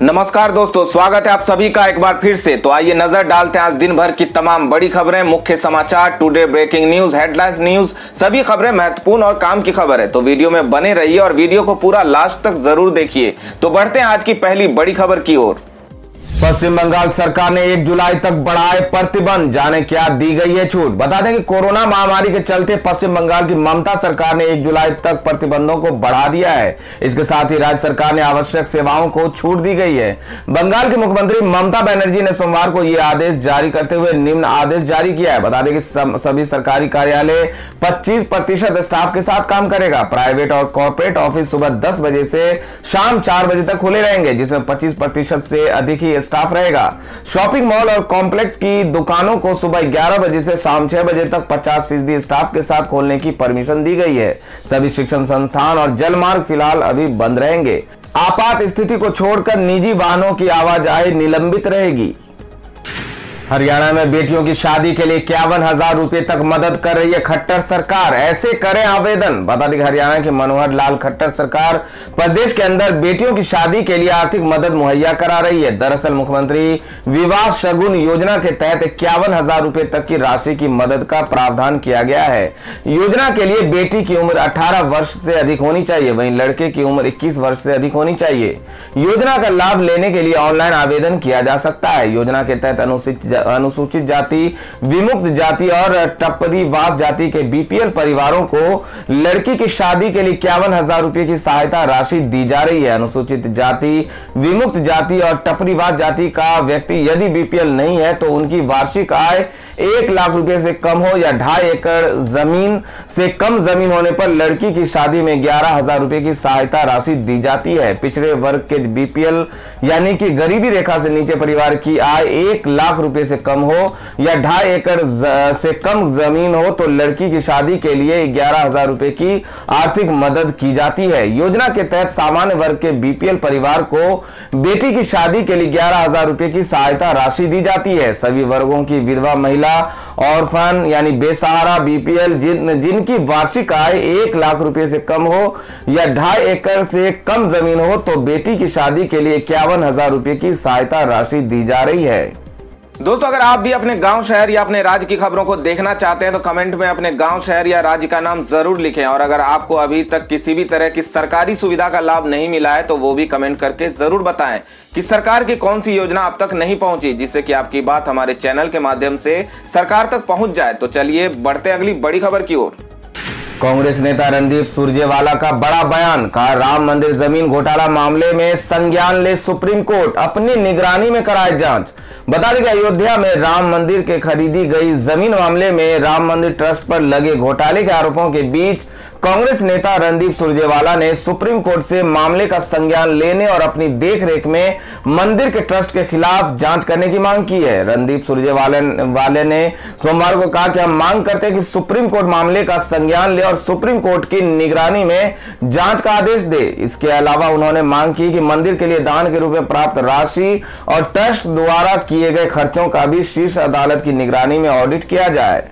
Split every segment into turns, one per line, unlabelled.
नमस्कार दोस्तों, स्वागत है आप सभी का एक बार फिर से। तो आइए नजर डालते हैं आज दिन भर की तमाम बड़ी खबरें, मुख्य समाचार, today breaking news, headlines news, सभी खबरें महत्वपूर्ण और काम की खबर है। तो वीडियो में बने रहिए और वीडियो को पूरा लास्ट तक जरूर देखिए। तो बढ़ते हैं आज की पहली बड़ी खबर की ओर। पश्चिम बंगाल सरकार ने 1 जुलाई तक बढ़ाए प्रतिबंध, जाने क्या दी गई है छूट। बता दें कि कोरोना महामारी के चलते पश्चिम बंगाल की ममता सरकार ने 1 जुलाई तक प्रतिबंधों को बढ़ा दिया है। इसके साथ ही राज्य सरकार ने आवश्यक सेवाओं को छूट दी गई है। बंगाल की मुख्यमंत्री ममता बनर्जी ने सोमवार को यह आदेश जारी करते हुए निम्न आदेश जारी किया है। बता दें कि सभी सरकारी कार्यालय 25% स्टाफ के साथ काम करेगा। प्राइवेट और कॉर्पोरेट ऑफिस सुबह 10 बजे से शाम 4 बजे तक खुले रहेंगे, जिसमें 25% से अधिक ही स्टाफ रहेगा। शॉपिंग मॉल और कॉम्प्लेक्स की दुकानों को सुबह 11 बजे से शाम 6 बजे तक 50% स्टाफ के साथ खोलने की परमिशन दी गई है। सभी शिक्षण संस्थान और जलमार्ग फिलहाल अभी बंद रहेंगे। आपात स्थिति को छोड़कर निजी वाहनों की आवाजाही निलंबित रहेगी। हरियाणा में बेटियों की शादी के लिए 51,000 रुपए तक मदद कर रही है खट्टर सरकार, ऐसे करें आवेदन। बता दें हरियाणा की मनोहर लाल खट्टर सरकार प्रदेश के अंदर बेटियों की शादी के लिए आर्थिक मदद मुहैया करा रही है। दरअसल मुख्यमंत्री विवाह शगुन योजना के तहत 51,000 रुपए तक की राशि की मदद का प्रावधान किया गया है। योजना के लिए बेटी की उम्र 18 वर्ष से अधिक होनी चाहिए, वहीं लड़के की उम्र 21 वर्ष से अधिक होनी चाहिए। योजना का लाभ लेने के लिए ऑनलाइन आवेदन किया जा सकता है। योजना के तहत अनुसूचित जाति, विमुक्त जाति और टप्परीवास जाति के बीपीएल परिवारों को लड़की की शादी के लिए 51,000 रुपए की सहायता राशि दी जा रही है। अनुसूचित जाति, विमुक्त जाति और टप्परीवास जाति का व्यक्ति यदि बीपीएल नहीं है तो उनकी वार्षिक आय 1 लाख रुपए से कम हो या 2.5 एकड़ जमीन से कम जमीन होने पर लड़की की शादी में 11,000 रुपए की सहायता राशि दी जाती है। पिछड़े वर्ग के बीपीएल यानी कि गरीबी रेखा से नीचे परिवार की आय 1 लाख रुपए से कम हो या 2.5 एकड़ से कम जमीन हो तो लड़की की शादी के लिए 11,000 रुपए की आर्थिक मदद की जाती है। योजना के तहत सामान्य वर्ग के बीपीएल परिवार को बेटी की शादी के लिए 11,000 रुपए की सहायता राशि दी जाती है। सभी वर्गों की विधवा महिला, ऑर्फन यानी बेसहारा बीपीएल जिनकी वार्षिक आय 1 लाख रुपए से कम हो या 2.5 एकड़ से कम जमीन हो तो बेटी की शादी के लिए 51,000 रुपए की सहायता राशि दी जा रही है। दोस्तों, अगर आप भी अपने गांव, शहर या अपने राज्य की खबरों को देखना चाहते हैं तो कमेंट में अपने गांव, शहर या राज्य का नाम जरूर लिखें। और अगर आपको अभी तक किसी भी तरह की सरकारी सुविधा का लाभ नहीं मिला है तो वो भी कमेंट करके जरूर बताएं कि सरकार की कौन सी योजना अब तक नहीं पहुंची, जिससे कि आपकी बात हमारे चैनल के माध्यम से सरकार तक पहुंच जाए। तो चलिए बढ़ते अगली बड़ी खबर की ओर। कांग्रेस नेता रणदीप सुरजेवाला का बड़ा बयान, कहा राम मंदिर जमीन घोटाला मामले में संज्ञान ले सुप्रीम कोर्ट, अपनी निगरानी में कराए जांच। बता दें कि अयोध्या में राम मंदिर के खरीदी गई जमीन मामले में राम मंदिर ट्रस्ट पर लगे घोटाले के आरोपों के बीच कांग्रेस नेता रणदीप सुरजेवाला ने सुप्रीम कोर्ट से मामले का संज्ञान लेने और अपनी देखरेख में मंदिर के ट्रस्ट के खिलाफ जांच करने की मांग की है। रणदीप सुरजेवाला ने सोमवार को कहा कि हम मांग करते हैं कि सुप्रीम कोर्ट मामले का संज्ञान ले और सुप्रीम कोर्ट की निगरानी में जांच का आदेश दे। इसके अलावा उन्होंने मांग की कि मंदिर के लिए दान के रूप में प्राप्त राशि और ट्रस्ट द्वारा किए गए खर्चों का भी शीर्ष अदालत की निगरानी में ऑडिट किया जाए।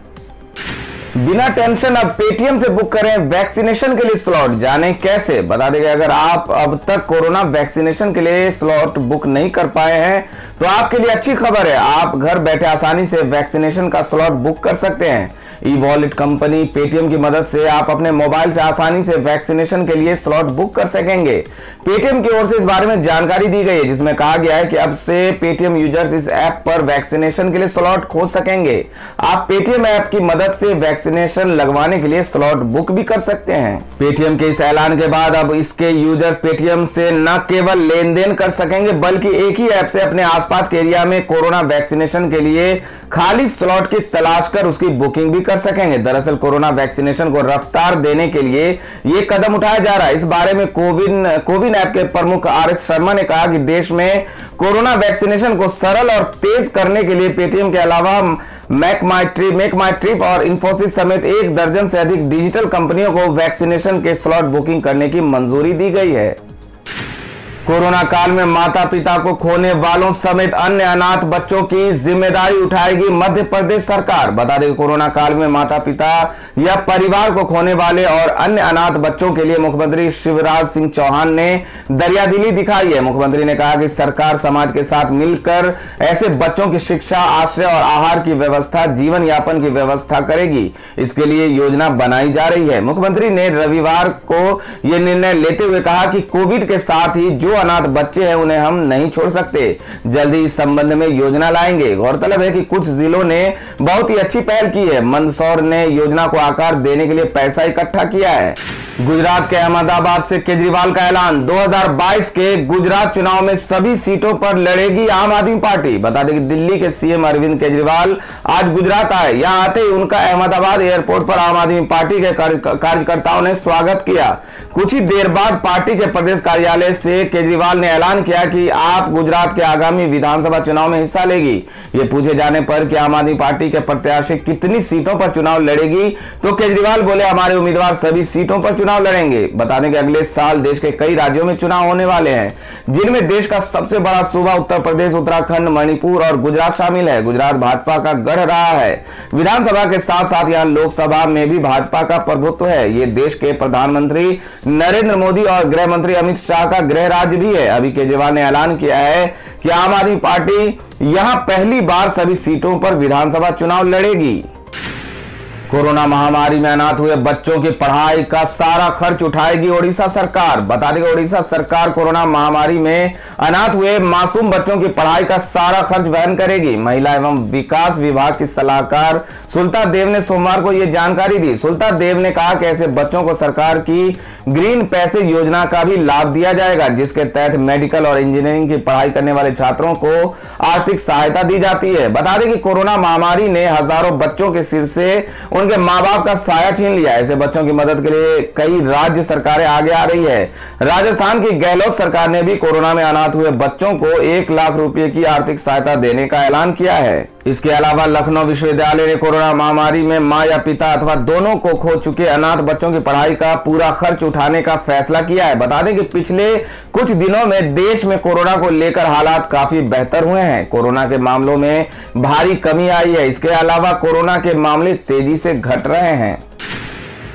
बिना टेंशन अब पेटीएम से बुक करें वैक्सीनेशन के लिए स्लॉट, जाने कैसे। बता दें कि अगर आप अब तक कोरोना वैक्सीनेशन के लिए स्लॉट बुक नहीं कर पाए हैं तो आपके लिए अच्छी खबर है, आप घर बैठे आसानी से वैक्सीनेशन का स्लॉट बुक कर सकते हैं। ई वॉलेट कंपनी पेटीएम की मदद से आप अपने मोबाइल से आसानी से वैक्सीनेशन के लिए स्लॉट बुक कर सकेंगे। पेटीएम की ओर से इस बारे में जानकारी दी गई है, जिसमें कहा गया है कि अब से पेटीएम यूजर्स इस ऐप पर वैक्सीनेशन के लिए स्लॉट खोज सकेंगे। आप पेटीएम ऐप की मदद से वैक्सीनेशन लगवाने के लिए स्लॉट बुक भी कर सकते हैं। पेटीएम के इस ऐलान के बाद अब इसके यूजर्स पेटीएम से न केवल लेन देन कर सकेंगे बल्कि एक ही ऐप से अपने आसपास के एरिया में कोरोना वैक्सीनेशन के लिए खाली स्लॉट की तलाश कर उसकी बुकिंग भी कर सकेंगे। दरअसल कोरोना वैक्सीनेशन को रफ्तार देने के लिए यह कदम उठाया जा रहा है। इस बारे में कोविन ऐप के प्रमुख आरएस शर्मा ने कहा कि देश में कोरोना वैक्सीनेशन को सरल और तेज करने के लिए पेटीएम के अलावा मेक माई ट्रिप और इंफोसिस समेत 1 दर्जन से अधिक डिजिटल कंपनियों को वैक्सीनेशन के स्लॉट बुकिंग करने की मंजूरी दी गई है। कोरोना काल में माता पिता को खोने वालों समेत अन्य अनाथ बच्चों की जिम्मेदारी उठाएगी मध्य प्रदेश सरकार। बता दें कोरोना काल में माता पिता या परिवार को खोने वाले और अन्य अनाथ बच्चों के लिए मुख्यमंत्री शिवराज सिंह चौहान ने दरियादिली दिखाई है। मुख्यमंत्री ने कहा कि सरकार समाज के साथ मिलकर ऐसे बच्चों की शिक्षा, आश्रय और आहार की व्यवस्था, जीवन यापन की व्यवस्था करेगी। इसके लिए योजना बनाई जा रही है। मुख्यमंत्री ने रविवार को यह निर्णय लेते हुए कहा कि कोविड के साथ ही जो अनाथ बच्चे हैं उन्हें हम नहीं छोड़ सकते। जल्दी इस संबंध में योजना लाएंगे। गौरतलब है कि कुछ जिलों ने बहुत ही अच्छी पहल की है। मंदसौर ने योजना को आकार देने के लिए पैसा इकट्ठा किया है। गुजरात के अहमदाबाद से केजरीवाल का ऐलान, 2022 के गुजरात चुनाव में सभी सीटों पर लड़ेगी आम आदमी पार्टी। बता दें कि दिल्ली के सीएम अरविंद केजरीवाल आज गुजरात आए। यहां आते ही उनका अहमदाबाद एयरपोर्ट पर आम आदमी पार्टी के कार्यकर्ताओं ने स्वागत किया। कुछ ही देर बाद पार्टी के प्रदेश कार्यालय से केजरीवाल ने ऐलान किया कि आप गुजरात के आगामी विधानसभा चुनाव में हिस्सा लेगी। ये पूछे जाने पर कि आम आदमी पार्टी के प्रत्याशी कितनी सीटों पर चुनाव लड़ेगी तो केजरीवाल बोले, हमारे उम्मीदवार सभी सीटों पर चुनाव लड़ेंगे। बता दें कि अगले साल देश के कई राज्यों में चुनाव होने वाले हैं, जिनमें देश का सबसे बड़ा सूबा उत्तर प्रदेश, उत्तराखंड, मणिपुर और गुजरात शामिल है। गुजरात भाजपा का गढ़ रहा है। विधानसभा के साथ साथ यहां लोकसभा में भी भाजपा का प्रभुत्व है। ये देश के प्रधानमंत्री नरेंद्र मोदी और गृह मंत्री अमित शाह का गृह राज्य भी है। अभी केजरीवाल ने ऐलान किया है कि आम आदमी पार्टी यहां पहली बार सभी सीटों पर विधानसभा चुनाव लड़ेगी। कोरोना महामारी में अनाथ हुए बच्चों की पढ़ाई का सारा खर्च उठाएगी ओडिशा सरकार। बता दें ओडिशा सरकार कोरोना महामारी में अनाथ हुए मासूम बच्चों की पढ़ाई का सारा खर्च वहन करेगी। महिला एवं विकास विभाग की सलाहकार सुलता देव ने सोमवार को यह जानकारी दी। सुलता देव ने कहा कि ऐसे बच्चों को सरकार की ग्रीन पैसे योजना का भी लाभ दिया जाएगा, जिसके तहत मेडिकल और इंजीनियरिंग की पढ़ाई करने वाले छात्रों को आर्थिक सहायता दी जाती है। बता दें कि कोरोना महामारी ने हजारों बच्चों के सिर से उनके मां बाप का साया छीन लिया। ऐसे बच्चों की मदद के लिए कई राज्य सरकारें आगे आ रही है। राजस्थान की गहलोत सरकार ने भी कोरोना में अनाथ हुए बच्चों को 1 लाख रुपए की आर्थिक सहायता देने का ऐलान किया है। इसके अलावा लखनऊ विश्वविद्यालय ने कोरोना महामारी में मां या पिता अथवा दोनों को खो चुके अनाथ बच्चों की पढ़ाई का पूरा खर्च उठाने का फैसला किया है। बता दें कि पिछले कुछ दिनों में देश में कोरोना को लेकर हालात काफी बेहतर हुए हैं। कोरोना के मामलों में भारी कमी आई है। इसके अलावा कोरोना के मामले तेजी से घट रहे हैं।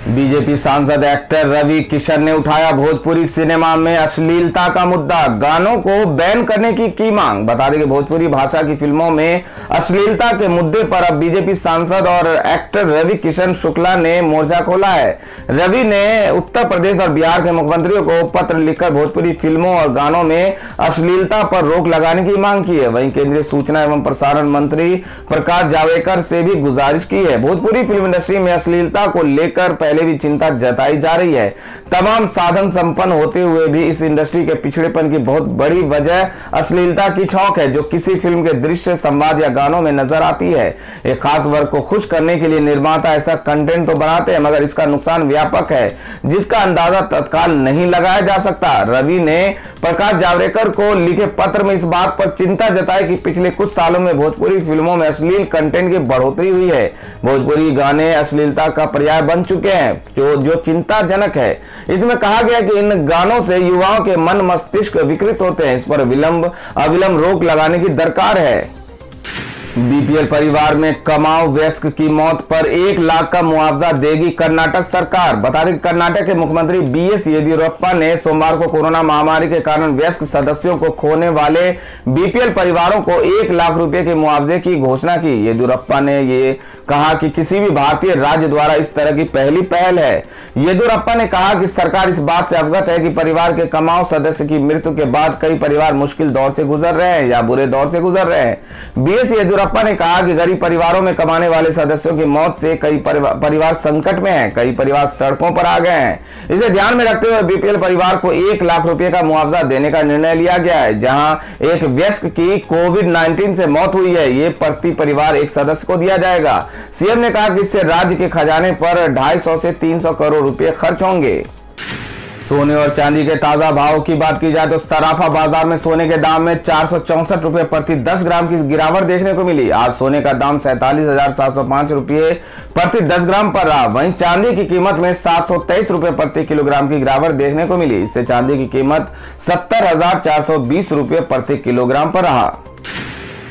बीजेपी सांसद एक्टर रवि किशन ने उठाया भोजपुरी सिनेमा में अश्लीलता का मुद्दा, गानों को बैन करने की मांग। बता दें कि भोजपुरी भाषा की फिल्मों में अश्लीलता के मुद्दे पर अब बीजेपी सांसद और एक्टर रवि किशन शुक्ला ने मोर्चा खोला है। रवि ने उत्तर प्रदेश और बिहार के मुख्यमंत्रियों को पत्र लिखकर भोजपुरी फिल्मों और गानों में अश्लीलता पर रोक लगाने की मांग की है। वहीं केंद्रीय सूचना एवं प्रसारण मंत्री प्रकाश जावड़ेकर से भी गुजारिश की है। भोजपुरी फिल्म इंडस्ट्री में अश्लीलता को लेकर पहले भी चिंता जताई जा रही है। तमाम साधन संपन्न होते हुए भी इस इंडस्ट्री के पिछड़ेपन की बहुत बड़ी वजह अश्लीलता की छौंक है, जो किसी फिल्म के दृश्य, संवाद या गानों में नजर आती है। एक खास वर्ग को खुश करने के लिए निर्माता ऐसा कंटेंट तो बनाते हैं, मगर इसका नुकसान व्यापक है, जिसका अंदाजा तत्काल नहीं लगाया जा सकता। रवि ने प्रकाश जावड़ेकर को लिखे पत्र में इस बात पर चिंता जताई कि पिछले कुछ सालों में भोजपुरी फिल्मों में अश्लील कंटेंट की बढ़ोतरी हुई है। भोजपुरी गाने अश्लीलता का पर्याय बन चुके हैं, जो चिंताजनक है। इसमें कहा गया कि इन गानों से युवाओं के मन मस्तिष्क विकृत होते हैं। इस पर अविलंब रोक लगाने की दरकार है। बीपीएल परिवार में कमाऊ वयस्क की मौत पर 1 लाख का मुआवजा देगी कर्नाटक सरकार। बता दें कर्नाटक के मुख्यमंत्री बीएस येदियुरप्पा ने सोमवार को कोरोना महामारी के कारण वयस्क सदस्यों को खोने वाले बीपीएल परिवारों को 1 लाख रुपए के मुआवजे की घोषणा की। येदियुरप्पा ने ये कहा कि किसी भी भारतीय राज्य द्वारा इस तरह की पहली पहल है। येदियुरप्पा ने कहा कि सरकार इस बात से अवगत है कि परिवार के कमाऊ सदस्य की मृत्यु के बाद कई परिवार मुश्किल दौर से गुजर रहे हैं या बुरे दौर से गुजर रहे हैं। बीएस येदियुरप्पा ने कहा कि गरीब परिवारों में कमाने वाले सदस्यों की मौत से कई परिवार संकट में हैं, कई परिवार सड़कों पर आ गए हैं। इसे ध्यान में रखते हुए बीपीएल परिवार को 1 लाख रुपए का मुआवजा देने का निर्णय लिया गया है। जहां एक वयस्क की कोविड-19 से मौत हुई है, ये प्रति परिवार एक सदस्य को दिया जाएगा। सीएम ने कहा कि इससे राज्य के खजाने पर 250 से 300 करोड़ रुपए खर्च होंगे। सोने और चांदी के ताजा भाव की बात की जाए तो सराफा बाजार में सोने के दाम में 464 रुपए प्रति 10 ग्राम की गिरावट देखने को मिली। आज सोने का दाम 47,705 रुपए प्रति 10 ग्राम पर रहा। वहीं चांदी की कीमत में 723 रुपए प्रति किलोग्राम की गिरावट देखने को मिली। इससे चांदी की कीमत 70,420 रुपए प्रति किलोग्राम पर रहा।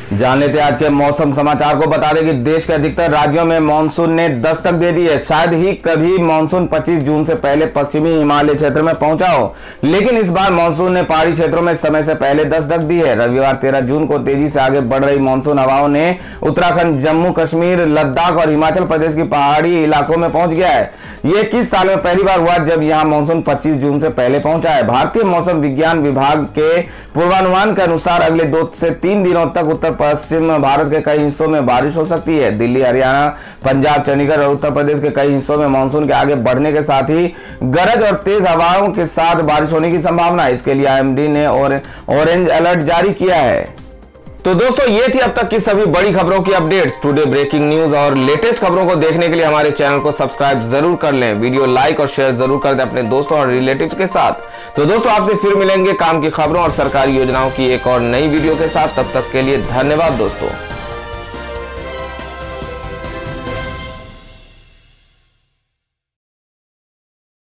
जान लेते आज के मौसम समाचार को। बता दें कि देश के अधिकतर राज्यों में मानसून ने दस्तक दे दी है। शायद ही कभी मानसून 25 जून से पहले पश्चिमी हिमालय क्षेत्र में पहुंचा हो, लेकिन इस बार मानसून ने पहाड़ी क्षेत्रों में समय से पहले दस्तक दी है। रविवार 13 जून को तेजी से आगे बढ़ रही मानसून हवाओं ने उत्तराखंड, जम्मू कश्मीर, लद्दाख और हिमाचल प्रदेश की पहाड़ी इलाकों में पहुंच गया है। ये 21 साल में पहली बार हुआ जब यहाँ मानसून 25 जून से पहले पहुंचा है। भारतीय मौसम विज्ञान विभाग के पूर्वानुमान के अनुसार अगले 2 से 3 दिनों तक उत्तर पश्चिम भारत के कई हिस्सों में बारिश हो सकती है। दिल्ली, हरियाणा, पंजाब, चंडीगढ़ और उत्तर प्रदेश के कई हिस्सों में मानसून के आगे बढ़ने के साथ ही गरज और तेज हवाओं के साथ बारिश होने की संभावना है। इसके लिए आईएमडी ने ऑरेंज अलर्ट जारी किया है। तो दोस्तों, ये थी अब तक की सभी बड़ी खबरों की अपडेट्स। टुडे ब्रेकिंग न्यूज और लेटेस्ट खबरों को देखने के लिए हमारे चैनल को सब्सक्राइब जरूर कर लें। वीडियो लाइक और शेयर जरूर कर दें अपने दोस्तों और रिलेटिव्स के साथ। तो दोस्तों, आपसे फिर मिलेंगे काम की खबरों और सरकारी योजनाओं की एक और नई वीडियो के साथ। तब तक के लिए धन्यवाद दोस्तों।